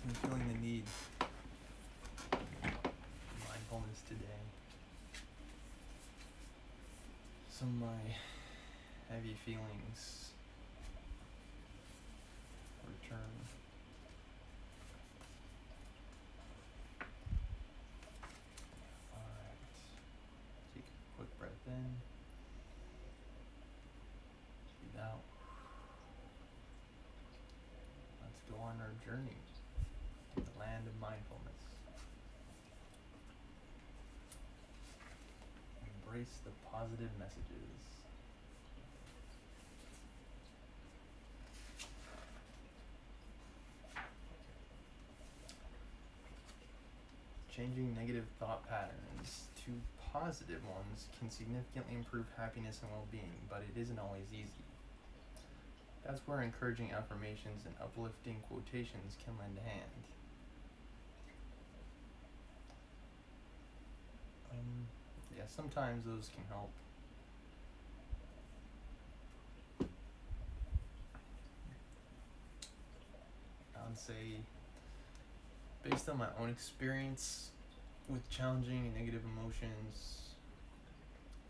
I'm feeling the need for mindfulness today. Some of my heavy feelings return. Alright. Take a quick breath in. Breathe out. Let's go on our journey to the land of mindfulness. Embrace the positive messages. Changing negative thought patterns to positive ones can significantly improve happiness and well-being, but it isn't always easy. That's where encouraging affirmations and uplifting quotations can lend a hand. Sometimes those can help. I would say, based on my own experience with challenging and negative emotions,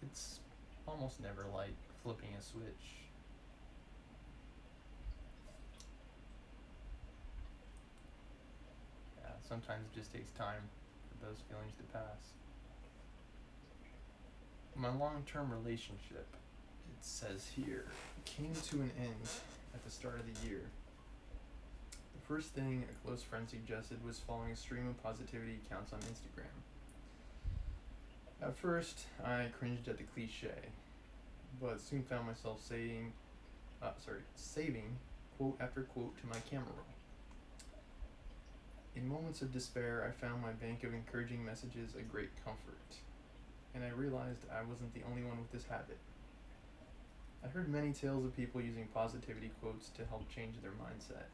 it's almost never like flipping a switch. Sometimes it just takes time for those feelings to pass. My long-term relationship, it says here, came to an end at the start of the year. The first thing a close friend suggested was following a stream of positivity accounts on Instagram. At first, I cringed at the cliche, but soon found myself saving quote after quote to my camera roll. In moments of despair, I found my bank of encouraging messages a great comfort, and I realized I wasn't the only one with this habit. I heard many tales of people using positivity quotes to help change their mindset.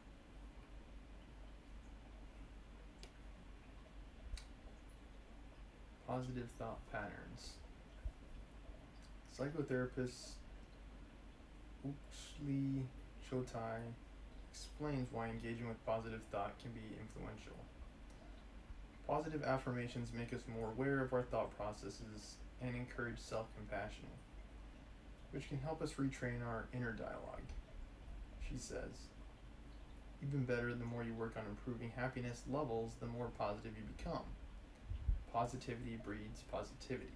Positive thought patterns. Psychotherapist Uxli Chotai explains why engaging with positive thought can be influential. Positive affirmations make us more aware of our thought processes and encourage self-compassion, which can help us retrain our inner dialogue. She says, even better, the more you work on improving happiness levels, the more positive you become. Positivity breeds positivity.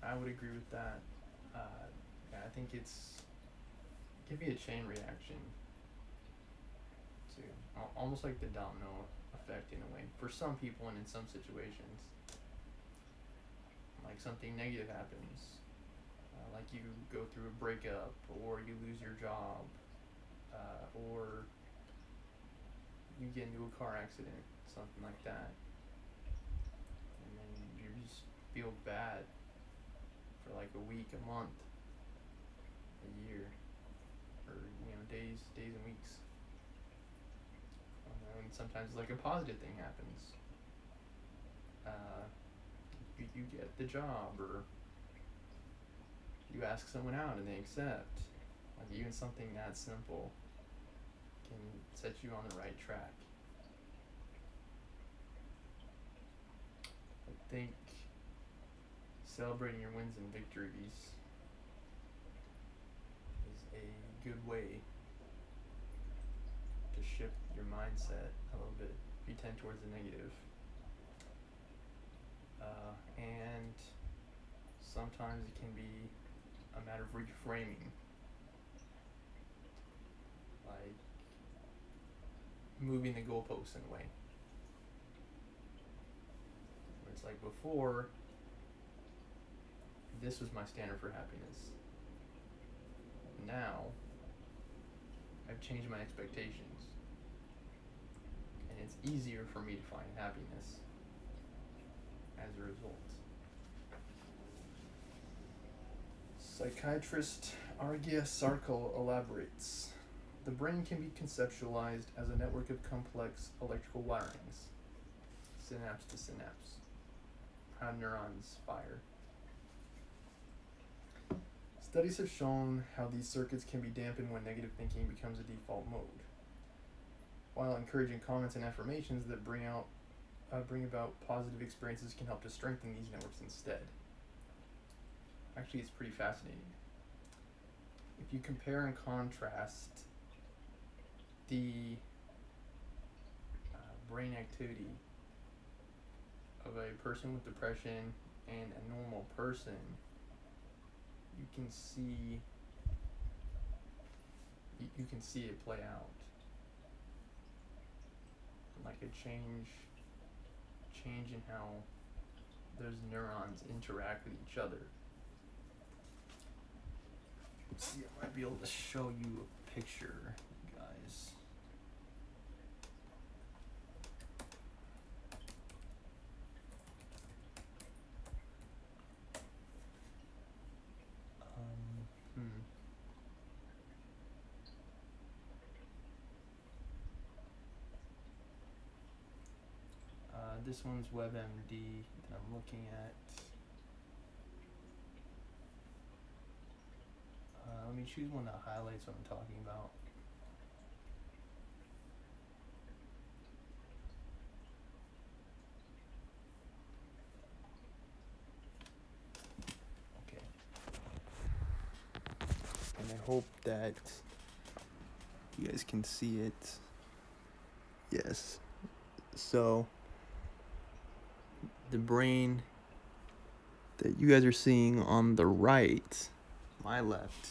I would agree with that. I think it can be a chain reaction to almost like the domino effect in a way. For some people and in some situations, like something negative happens, like you go through a breakup, or you lose your job, or you get into a car accident, something like that, and then you just feel bad for like a week, a month, a year, or days and weeks. And sometimes like a positive thing happens. You get the job, or you ask someone out and they accept. Like even something that simple can set you on the right track. I think celebrating your wins and victories is a good way to shift your mindset a little bit if you tend towards the negative. And sometimes it can be a matter of reframing, like moving the goalposts in a way. Where it's like before, this was my standard for happiness. Now, I've changed my expectations, and it's easier for me to find happiness as a result. Psychiatrist Arghya Sarkar elaborates. The brain can be conceptualized as a network of complex electrical wirings, synapse to synapse, how neurons fire. Studies have shown how these circuits can be dampened when negative thinking becomes a default mode. while encouraging comments and affirmations that bring about positive experiences can help to strengthen these networks instead. Actually, it's pretty fascinating. If you compare and contrast the brain activity of a person with depression and a normal person, you can see it play out, like a change in how those neurons interact with each other. Let's see, I might be able to show you a picture, guys. This one's WebMD that I'm looking at. Let me choose one that highlights what I'm talking about. Okay. And I hope that you guys can see it. Yes. So the brain that you guys are seeing on the right, my left,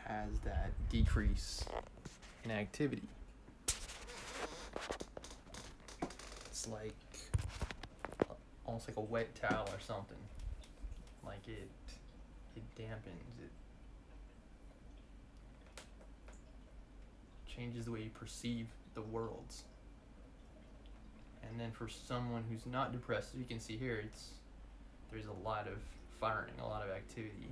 has that decrease in activity. It's like almost like a wet towel or something. Like it dampens, it changes the way you perceive the worlds. And then for someone who's not depressed, as you can see here, there's a lot of firing, a lot of activity.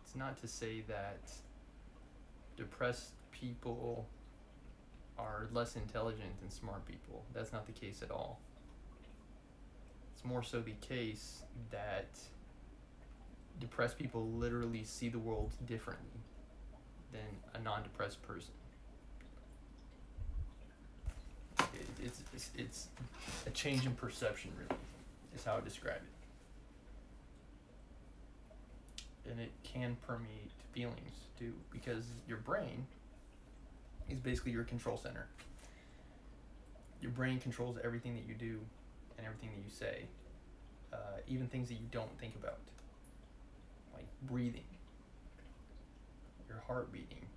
It's not to say that depressed people are less intelligent than smart people. That's not the case at all. It's more so the case that depressed people literally see the world differently than a non-depressed person. It's a change in perception, really, is how I describe it. And it can permeate feelings too, because your brain is basically your control center. Your brain controls everything that you do and everything that you say, even things that you don't think about, like breathing, your heart beating,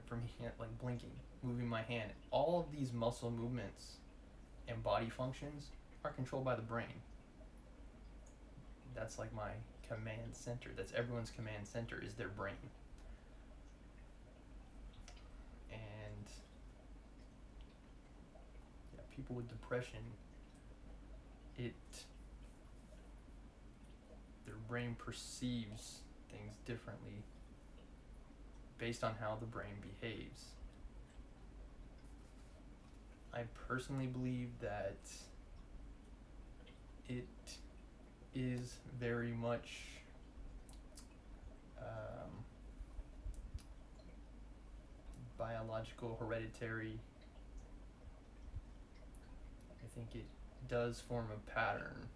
for me, like blinking, moving my hand. All of these muscle movements and body functions are controlled by the brain. That's like my command center. That's everyone's command center, is their brain. And yeah, people with depression, their brain perceives things differently based on how the brain behaves. I personally believe that it is very much biological, hereditary. I think it does form a pattern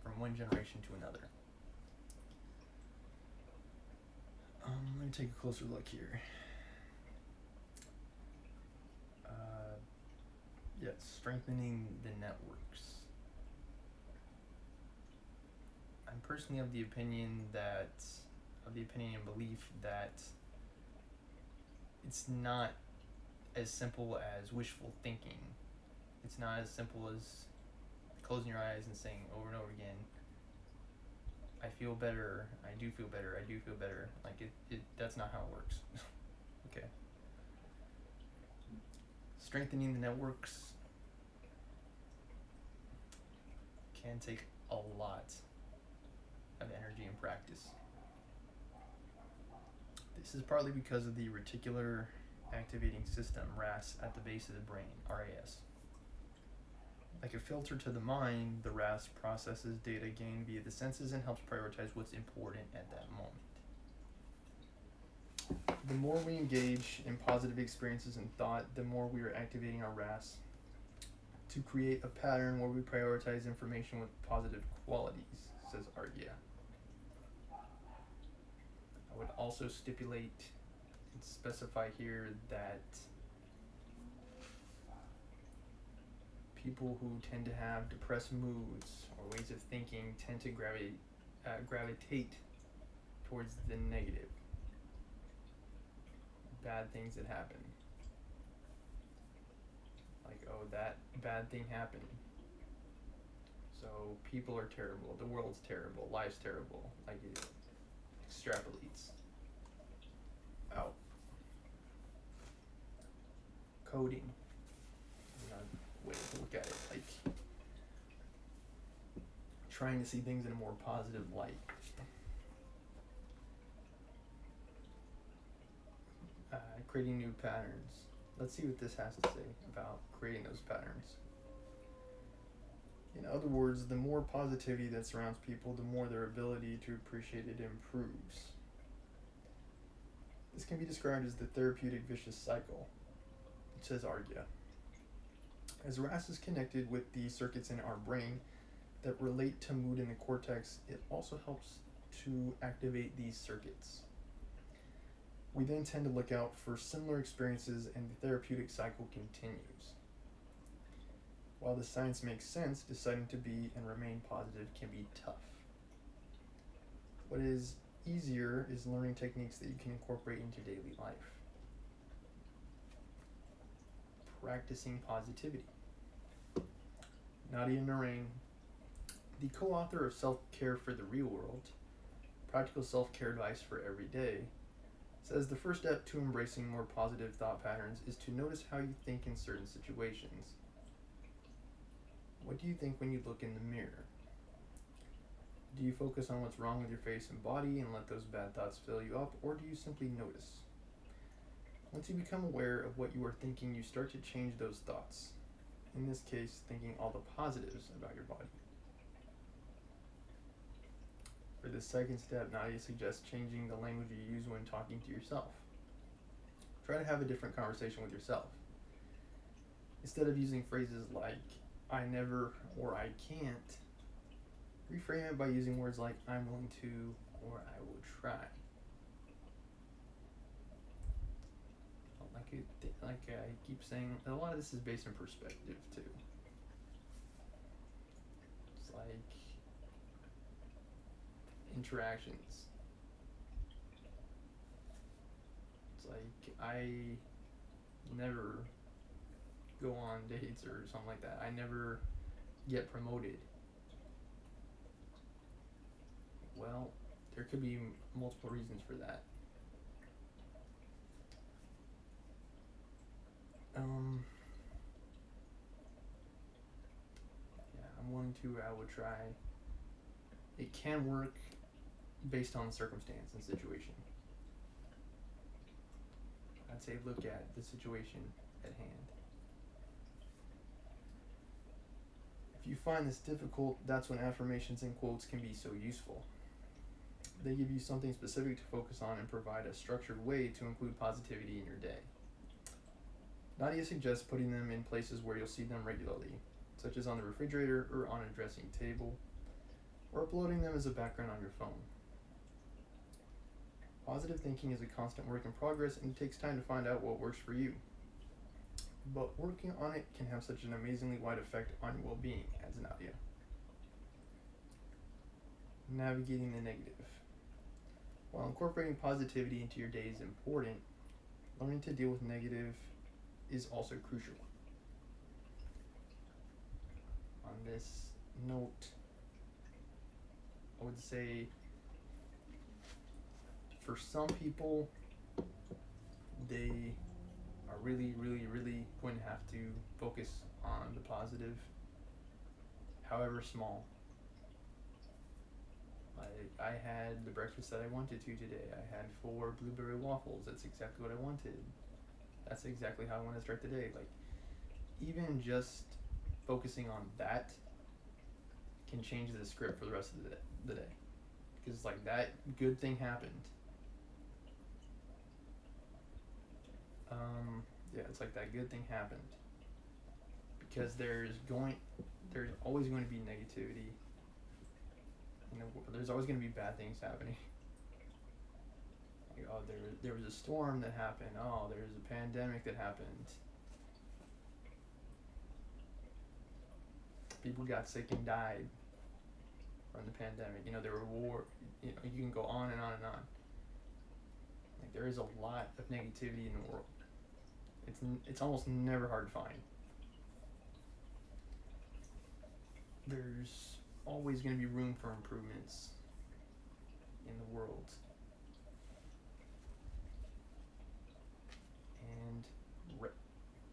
from one generation to another. Let me take a closer look here. Yes, strengthening the networks. I'm personally of the opinion and belief that it's not as simple as wishful thinking. It's not as simple as closing your eyes and saying over and over again, I feel better, I do feel better, I do feel better. Like that's not how it works. Okay. Strengthening the networks can take a lot of energy and practice. This is partly because of the reticular activating system, RAS, at the base of the brain, RAS. Like Like a filter to the mind, the RAS processes data gained via the senses and helps prioritize what's important at that moment. The more we engage in positive experiences and thought, the more we are activating our RAS to create a pattern where we prioritize information with positive qualities, says Argia. I would also stipulate and specify here that people who tend to have depressed moods or ways of thinking tend to gravitate towards the negative. Bad things that happen. Like, oh, that bad thing happened. So people are terrible, the world's terrible, life's terrible. Like, it extrapolates out. Coding. Another way to look at it. Like, trying to see things in a more positive light. Creating new patterns. Let's see what this has to say about creating those patterns. In other words, the more positivity that surrounds people, the more their ability to appreciate it improves. This can be described as the therapeutic vicious cycle, says Argia. As RAS is connected with the circuits in our brain that relate to mood in the cortex, it also helps to activate these circuits. We then tend to look out for similar experiences and the therapeutic cycle continues. While the science makes sense, deciding to be and remain positive can be tough. What is easier is learning techniques that you can incorporate into daily life. Practicing positivity. Nadia Narain, the co-author of Self-Care for the Real World, Practical Self-Care Advice for Every Day, says the first step to embracing more positive thought patterns is to notice how you think in certain situations. What do you think when you look in the mirror? Do you focus on what's wrong with your face and body and let those bad thoughts fill you up, or do you simply notice? Once you become aware of what you are thinking, you start to change those thoughts. In this case, thinking all the positives about your body. For the second step, Nadia suggests changing the language you use when talking to yourself. Try to have a different conversation with yourself. Instead of using phrases like, I never or I can't, reframe it by using words like, I'm willing to or I will try. Like I keep saying, a lot of this is based on perspective too. It's like interactions. It's like I never go on dates or something like that. I never get promoted. Well, there could be multiple reasons for that. Yeah, I'm willing to, I will try. It can work based on the circumstance and situation. I'd say look at the situation at hand. If you find this difficult, that's when affirmations and quotes can be so useful. They give you something specific to focus on and provide a structured way to include positivity in your day. Nadia suggests putting them in places where you'll see them regularly, such as on the refrigerator or on a dressing table, or uploading them as a background on your phone. Positive thinking is a constant work in progress, and it takes time to find out what works for you. But working on it can have such an amazingly wide effect on your well-being, adds Nadia. Navigating the negative. While incorporating positivity into your day is important, learning to deal with negative is also crucial. On this note, I would say for some people, they are really going to have to focus on the positive, however small. I had the breakfast that I wanted to today. I had 4 blueberry waffles. That's exactly what I wanted. That's exactly how I want to start the day. Like, even just focusing on that can change the script for the rest of the day. Because it's like, that good thing happened. Yeah, it's like that good thing happened. Because there's always going to be negativity. There's always going to be bad things happening. Like, oh, there was a storm that happened. Oh, there's a pandemic that happened. People got sick and died from the pandemic. There were war. You can go on and on and on. Like, there is a lot of negativity in the world. It's almost never hard to find. There's always going to be room for improvements in the world. And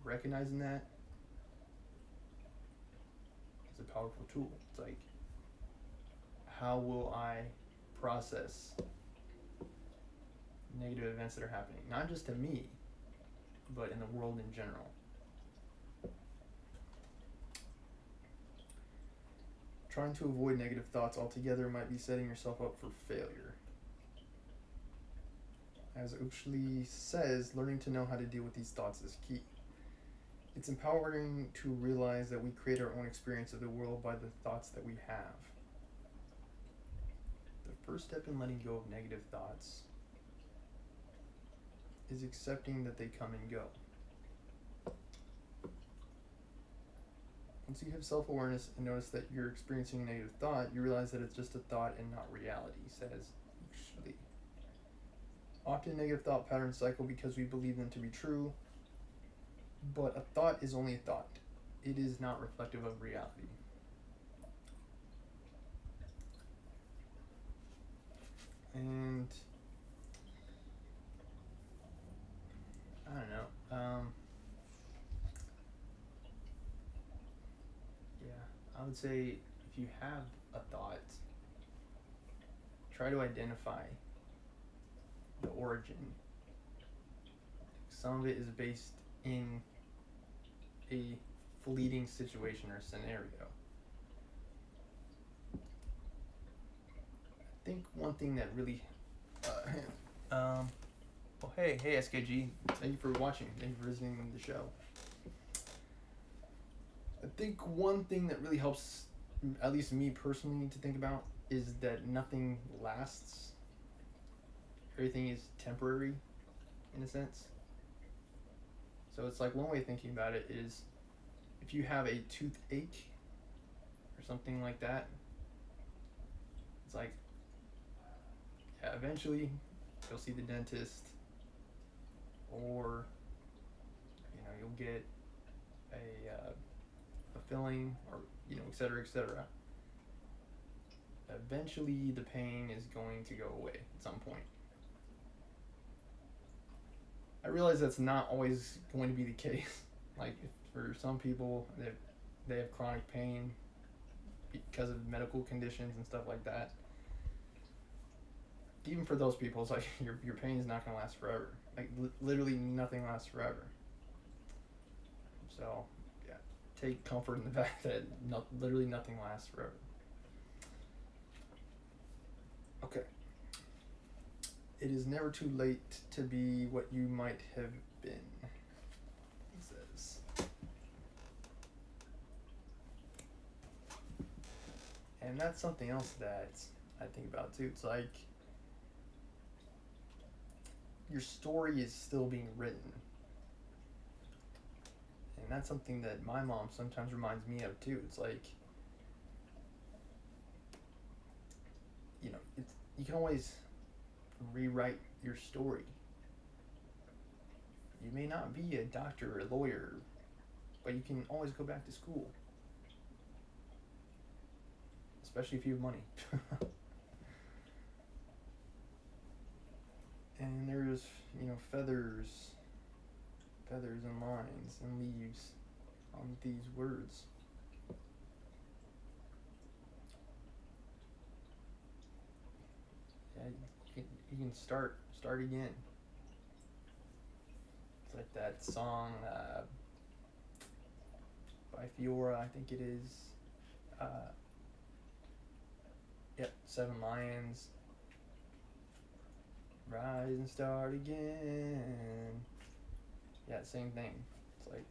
recognizing that is a powerful tool. It's like, how will I process negative events that are happening? Not just to me, but in the world in general. Trying to avoid negative thoughts altogether might be setting yourself up for failure. As Oakley says, learning to know how to deal with these thoughts is key. It's empowering to realize that we create our own experience of the world by the thoughts that we have. The first step in letting go of negative thoughts is accepting that they come and go. Once you have self-awareness and notice that you're experiencing a negative thought, you realize that it's just a thought and not reality, says Oakley. Often negative thought patterns cycle because we believe them to be true, but a thought is only a thought. It is not reflective of reality. And I don't know. I would say, if you have a thought, try to identify the origin. Some of it is based in a fleeting situation or scenario. I think one thing that really hey SKG, thank you for watching, thank you for visiting the show. I think one thing that really helps, at least me personally, to think about is that nothing lasts. Everything is temporary, in a sense. So it's like, one way of thinking about it is, if you have a toothache or something like that, it's like, yeah, eventually you'll see the dentist, or you'll get a filling, or et cetera, et cetera. Eventually the pain is going to go away at some point. I realize that's not always going to be the case. Like, for some people, they have chronic pain because of medical conditions and stuff like that. Even for those people, it's like, your pain is not going to last forever. Like, literally nothing lasts forever. So take comfort in the fact that literally nothing lasts forever. Okay. It is never too late to be what you might have been, he says. And that's something else that I think about too. It's like, your story is still being written. And that's something that my mom sometimes reminds me of too. It's like, you can always rewrite your story. You may not be a doctor or a lawyer, but you can always go back to school. Especially if you have money. And there's, feathers and lines and leaves on these words. Yeah, you can start again. It's like that song, by Fiora, I think it is. Yep, 7 Lions. Rise and start again. Yeah, same thing. It's like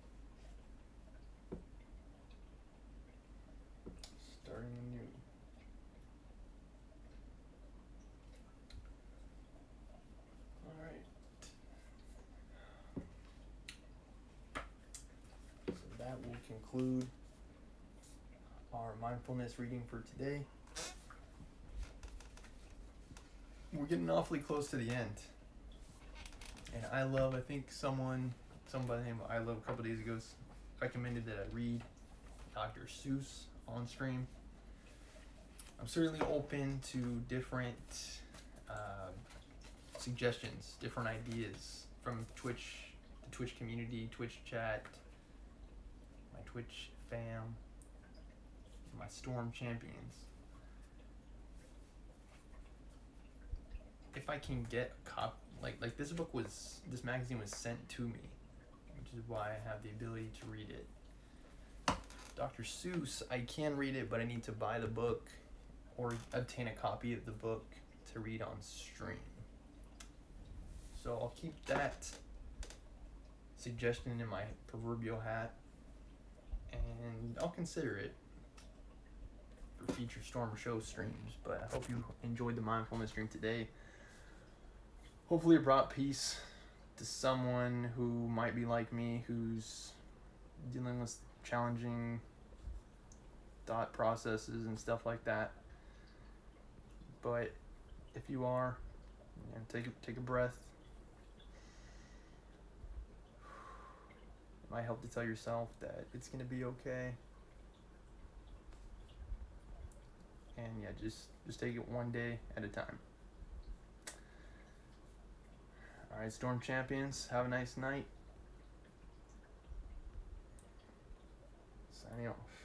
starting anew. Alright. So that will conclude our mindfulness reading for today. We're getting awfully close to the end. And I think someone by the name of I Love a couple days ago recommended that I read Dr. Seuss on stream. I'm certainly open to different suggestions, different ideas from Twitch, the Twitch community, Twitch chat, my Twitch fam, my Storm champions. If I can get a copy, like this magazine was sent to me, which is why I have the ability to read it. Dr. Seuss, I can read it, but I need to buy the book or obtain a copy of the book to read on stream. So I'll keep that suggestion in my proverbial hat, and I'll consider it for future Storm Show streams. But I hope you enjoyed the mindfulness stream today. Hopefully it brought peace to someone who might be like me, who's dealing with challenging thought processes and stuff like that. But if you are, take a breath. It might help to tell yourself that it's gonna be okay. And yeah, just take it one day at a time. Alright, Storm Champions, have a nice night. Signing off.